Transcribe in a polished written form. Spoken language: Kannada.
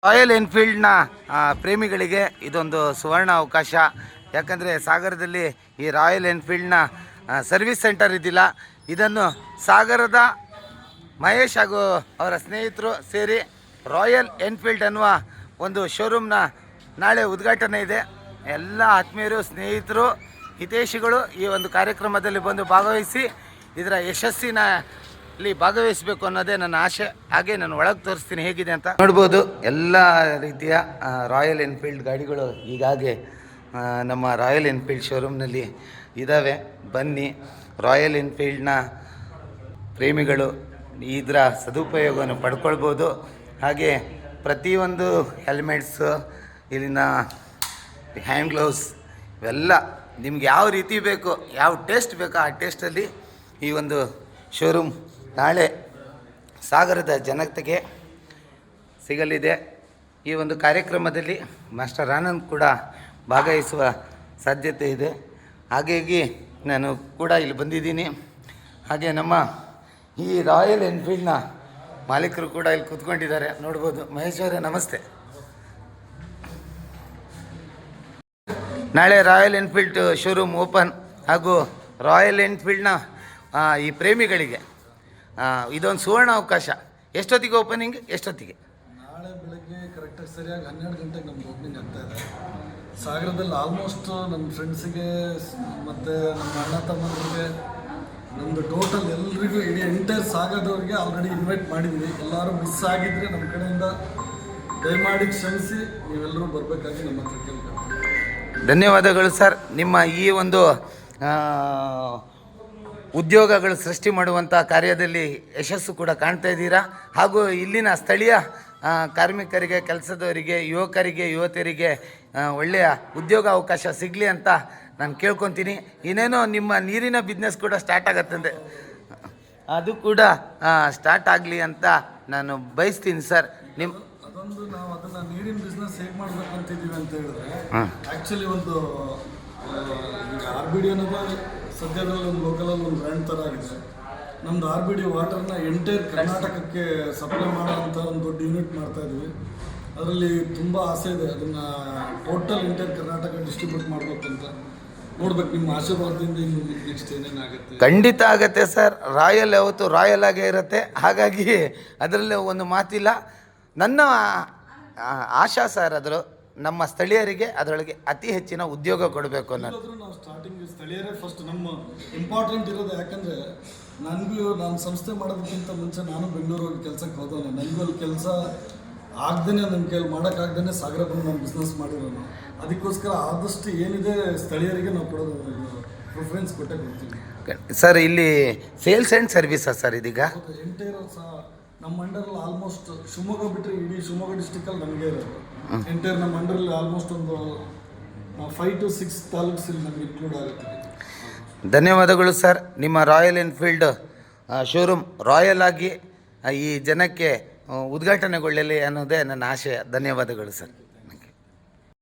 ರಾಯಲ್ ಎನ್ಫೀಲ್ಡ್ನ ಪ್ರೇಮಿಗಳಿಗೆ ಇದೊಂದು ಸುವರ್ಣ ಅವಕಾಶ. ಯಾಕಂದರೆ ಸಾಗರದಲ್ಲಿ ಈ ರಾಯಲ್ ಎನ್ಫೀಲ್ಡ್ನ ಸರ್ವಿಸ್ ಸೆಂಟರ್ ಇದ್ದಿಲ್ಲ. ಇದನ್ನು ಸಾಗರದ ಮಹೇಶ್ ಹಾಗೂ ಅವರ ಸ್ನೇಹಿತರು ಸೇರಿ ರಾಯಲ್ ಎನ್ಫೀಲ್ಡ್ ಅನ್ನುವ ಒಂದು ಶೋರೂಮ್ನ ನಾಳೆ ಉದ್ಘಾಟನೆ ಇದೆ. ಎಲ್ಲ ಆತ್ಮೀಯರು, ಸ್ನೇಹಿತರು, ಹಿತೈಷಿಗಳು ಈ ಒಂದು ಕಾರ್ಯಕ್ರಮದಲ್ಲಿ ಬಂದು ಭಾಗವಹಿಸಿ ಇದರ ಯಶಸ್ಸಿನಲ್ಲಿ ಭಾಗವಹಿಸಬೇಕು ಅನ್ನೋದೇ ನನ್ನ ಆಸೆ. ಹಾಗೆ ನಾನು ಒಳಗೆ ತೋರಿಸ್ತೀನಿ ಹೇಗಿದೆ ಅಂತ. ನೋಡ್ಬೋದು ಎಲ್ಲ ರೀತಿಯ ರಾಯಲ್ ಎನ್ಫೀಲ್ಡ್ ಗಾಡಿಗಳು ಈಗಾಗಲೇ ನಮ್ಮ ರಾಯಲ್ ಎನ್ಫೀಲ್ಡ್ ಶೋರೂಮ್ನಲ್ಲಿ ಇದ್ದಾವೆ. ಬನ್ನಿ, ರಾಯಲ್ ಎನ್ಫೀಲ್ಡ್ನ ಪ್ರೇಮಿಗಳು ಇದರ ಸದುಪಯೋಗವನ್ನು ಪಡ್ಕೊಳ್ಬೋದು. ಹಾಗೆ ಪ್ರತಿಯೊಂದು ಹೆಲ್ಮೆಟ್ಸು, ಇಲ್ಲಿನ ಹ್ಯಾಂಡ್ ಗ್ಲೌಸ್ ಇವೆಲ್ಲ ನಿಮ್ಗೆ ಯಾವ ರೀತಿ ಬೇಕು, ಯಾವ ಟೇಸ್ಟ್ ಬೇಕೋ ಆ ಟೇಸ್ಟಲ್ಲಿ ಈ ಒಂದು ಶೋರೂಮ್ ನಾಳೆ ಸಾಗರದ ಜನತೆಗೆ ಸಿಗಲಿದೆ. ಈ ಒಂದು ಕಾರ್ಯಕ್ರಮದಲ್ಲಿ ಮಾಸ್ಟರ್ ಆನಂದ್ ಕೂಡ ಭಾಗವಹಿಸುವ ಸಾಧ್ಯತೆ ಇದೆ. ಹಾಗಾಗಿ ನಾನು ಕೂಡ ಇಲ್ಲಿ ಬಂದಿದ್ದೀನಿ. ಹಾಗೆ ನಮ್ಮ ಈ ರಾಯಲ್ ಎನ್ಫೀಲ್ಡ್ನ ಮಾಲೀಕರು ಕೂಡ ಇಲ್ಲಿ ಕೂತ್ಕೊಂಡಿದ್ದಾರೆ, ನೋಡ್ಬೋದು. ಮಹೇಶ್ ಅವರೇ, ನಮಸ್ತೆ. ನಾಳೆ ರಾಯಲ್ ಎನ್ಫೀಲ್ಡ್ ಶೋರೂಮ್ ಓಪನ್ ಹಾಗೂ ರಾಯಲ್ ಎನ್ಫೀಲ್ಡ್ನ ಈ ಪ್ರೇಮಿಗಳಿಗೆ ಇದೊಂದು ಸುವರ್ಣ ಅವಕಾಶ. ಎಷ್ಟೊತ್ತಿಗೆ ಓಪನಿಂಗ್, ಎಷ್ಟೊತ್ತಿಗೆ? ನಾಳೆ ಬೆಳಗ್ಗೆ ಕರೆಕ್ಟಾಗಿ ಸರಿಯಾಗಿ 12 ಗಂಟೆಗೆ ನಮ್ದು ಓಪನಿಂಗ್ ಆಗ್ತಾ ಇದೆ. ಸಾಗರದಲ್ಲಿ ಆಲ್ಮೋಸ್ಟ್ ನಮ್ಮ ಫ್ರೆಂಡ್ಸಿಗೆ ಮತ್ತು ನಮ್ಮ ಅಣ್ಣ ತಮ್ಮಂದಿರಿಗೆ, ನಮ್ಮದು ಟೋಟಲ್ ಎಲ್ರಿಗೂ, ಇಡೀ ಎಂಟೈರ್ ಸಾಗರದವ್ರಿಗೆ ಆಲ್ರೆಡಿ ಇನ್ವೈಟ್ ಮಾಡಿದ್ದೀವಿ. ಎಲ್ಲರೂ ಮಿಸ್ ಆಗಿದ್ದರೆ ನಮ್ಮ ಕಡೆಯಿಂದ ದಯಮಾಡಿ ಕ್ಷಮಿಸಿ ನೀವೆಲ್ಲರೂ ಬರಬೇಕಾಗಿ ನಮ್ಮ ಹತ್ರ ಕೇಳ್ಕೊಳ್ತೀವಿ. ಧನ್ಯವಾದಗಳು ಸರ್. ನಿಮ್ಮ ಈ ಒಂದು ಉದ್ಯೋಗಗಳು ಸೃಷ್ಟಿ ಮಾಡುವಂಥ ಕಾರ್ಯದಲ್ಲಿ ಯಶಸ್ಸು ಕೂಡ ಕಾಣ್ತಾ ಇದ್ದೀರಾ. ಹಾಗೂ ಇಲ್ಲಿನ ಸ್ಥಳೀಯ ಕಾರ್ಮಿಕರಿಗೆ, ಕೆಲಸದವರಿಗೆ, ಯುವಕರಿಗೆ, ಯುವತಿಯರಿಗೆ ಒಳ್ಳೆಯ ಉದ್ಯೋಗ ಅವಕಾಶ ಸಿಗಲಿ ಅಂತ ನಾನು ಕೇಳ್ಕೊತೀನಿ. ಇನ್ನೇನೋ ನಿಮ್ಮ ನೀರಿನ ಬಿಸ್ನೆಸ್ ಕೂಡ ಸ್ಟಾರ್ಟ್ ಆಗತ್ತಂತೆ, ಅದು ಕೂಡ ಸ್ಟಾರ್ಟ್ ಆಗಲಿ ಅಂತ ನಾನು ಬಯಸ್ತೀನಿ ಸರ್. ಅದೊಂದು ನಾವು ಅದನ್ನು ನೀರಿನ ಬಿಸ್ನೆಸ್ ಹೇಗೆ ಮಾಡಬೇಕು ಅಂತಿದ್ದೀವಿ ಅಂತ ಹೇಳಿದ್ರೆ, ಆ್ಯಕ್ಚುಲಿ ಒಂದು RBD ಅನ್ನೋದು ಸದ್ಯದಲ್ಲಿ ಒಂದು ಲೋಕಲಲ್ಲಿ ಒಂದು ಬ್ರ್ಯಾಂಡ್ ಥರ ಆಗಿದೆ. ನಮ್ಮದು RBD ವಾಟರ್ನ ಎಂಟೈರ್ ಕರ್ನಾಟಕಕ್ಕೆ ಸಪ್ಲೈ ಮಾಡೋಂಥ ಒಂದು ದೊಡ್ಡ ಯೂನಿಟ್ ಮಾಡ್ತಾಯಿದ್ವಿ. ಅದರಲ್ಲಿ ತುಂಬ ಆಸೆ ಇದೆ, ಅದನ್ನು ಟೋಟಲ್ ಎಂಟೈರ್ ಕರ್ನಾಟಕ ಡಿಸ್ಟ್ರಿಬ್ಯೂಟ್ ಮಾಡಬೇಕು ಅಂತ. ನೋಡ್ಬೇಕು, ನಿಮ್ಮ ಆಶೀರ್ವಾದದಿಂದ ಇನ್ನು ನೆಕ್ಸ್ಟ್ ಏನೇನಾಗುತ್ತೆ. ಖಂಡಿತ ಆಗುತ್ತೆ ಸರ್. ರಾಯಲ್ ಯಾವತ್ತು ರಾಯಲ್ ಆಗೇ ಇರುತ್ತೆ. ಹಾಗಾಗಿ ಅದರಲ್ಲಿ ಒಂದು ಮಾತಿಲ್ಲ. ನನ್ನ ಆಶಾ ಸರ್ ಅದರು ನಮ್ಮ ಸ್ಥಳೀಯರಿಗೆ ಅದರೊಳಗೆ ಅತಿ ಹೆಚ್ಚಿನ ಉದ್ಯೋಗ ಕೊಡಬೇಕು ಅನ್ನೋದು. ನಾವು ಸ್ಟಾರ್ಟಿಂಗ್ ಸ್ಥಳೀಯರೇ ಫಸ್ಟ್ ನಮ್ಮ ಇಂಪಾರ್ಟೆಂಟ್ ಇರೋದು. ಯಾಕಂದರೆ ನಾನು ಸಂಸ್ಥೆ ಮಾಡೋದಕ್ಕಿಂತ ಮುಂಚೆ ನಾನು ಬೆಂಗಳೂರಿಗೆ ಕೆಲಸಕ್ಕೆ ಹೋದವನು. ನನಗೂ ಅಲ್ಲಿ ಕೆಲಸ ಆಗ್ದೇ, ನನ್ನ ಕೈಲಿ ಮಾಡೋಕ್ಕಾಗ್ದೇ ಸಾಗರ ಬಂದು ನಾನು ಬಿಸ್ನೆಸ್ ಮಾಡಿರೋನು. ಅದಕ್ಕೋಸ್ಕರ ಆದಷ್ಟು ಏನಿದೆ ಸ್ಥಳೀಯರಿಗೆ ನಾವು ಕೊಡೋದು ಪ್ರಿಫರೆನ್ಸ್ ಕೊಟ್ಟೇ ಕೊಡ್ತೀವಿ ಸರ್. ಇಲ್ಲಿ ಸೇಲ್ಸ್ ಆ್ಯಂಡ್ ಸರ್ವಿಸಾ ಸರ್ ಇದೀಗ? ಎಂಟೈರ್ ನಮ್ಮ ಅಂಡರಲ್ಲಿ ಆಲ್ಮೋಸ್ಟ್ ಶಿವಮೊಗ್ಗ ಬಿಟ್ಟರೆ ಇಡೀ ಶಿವಮೊಗ್ಗ ಡಿಸ್ಟಿಕಲ್ಲಿ ನಮಗೆ ಇರೋದು. ಎಂಟೈರ್ ನಮ್ಮ ಅಂಡರಲ್ಲಿ ಆಲ್ಮೋಸ್ಟ್ ಒಂದು 5 to 6 ತಾಲೂಕ್ಸಲ್ಲಿ ನಮಗೆ ಇನ್ಕ್ಲೂಡ್ ಆಗುತ್ತೆ. ಧನ್ಯವಾದಗಳು ಸರ್. ನಿಮ್ಮ ರಾಯಲ್ ಎನ್ಫೀಲ್ಡ್ ಶೋರೂಮ್ ರಾಯಲ್ ಆಗಿ ಈ ಜನಕ್ಕೆ ಉದ್ಘಾಟನೆಗೊಳ್ಳಲಿ ಅನ್ನೋದೇ ನನ್ನ ಆಶಯ. ಧನ್ಯವಾದಗಳು ಸರ್.